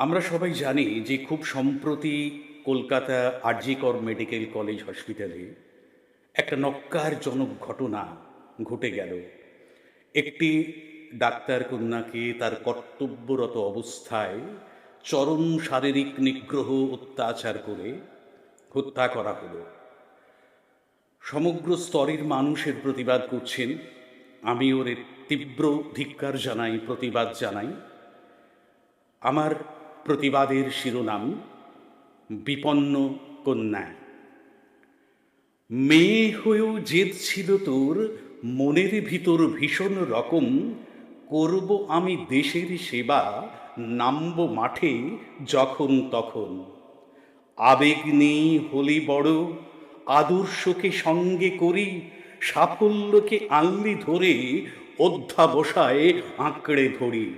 আমরা সবাই জানি যে খুব সম্প্রতি কলকাতা আরজি কর মেডিকেল কলেজ হসপিটালে একটা ন্যক্কারজনক ঘটনা ঘটে গেল। একটি ডাক্তার কন্যাকে তার কর্তব্যরত অবস্থায় চরম শারীরিক নিগ্রহ অত্যাচার করে হত্যা করা হলো। সমগ্র স্তরের মানুষের প্রতিবাদ করছেন। আমি ওর তীব্র ধিক্কার জানাই, প্রতিবাদ জানাই। আমার প্রতিবাদের শিরোনাম বিপন্ন কন্যা। মেয়ে হয়েও জেদ ছিল তোর, মনের ভিতর ভীষণ রকম। করব আমি দেশের সেবা, নামব মাঠে যখন তখন। আবেগ নেই হলি বড়, আদর্শকে সঙ্গে করি, সাফল্যকে আঁকড়ে ধরে অধ্যাবসায় আঁকড়ে ধরি।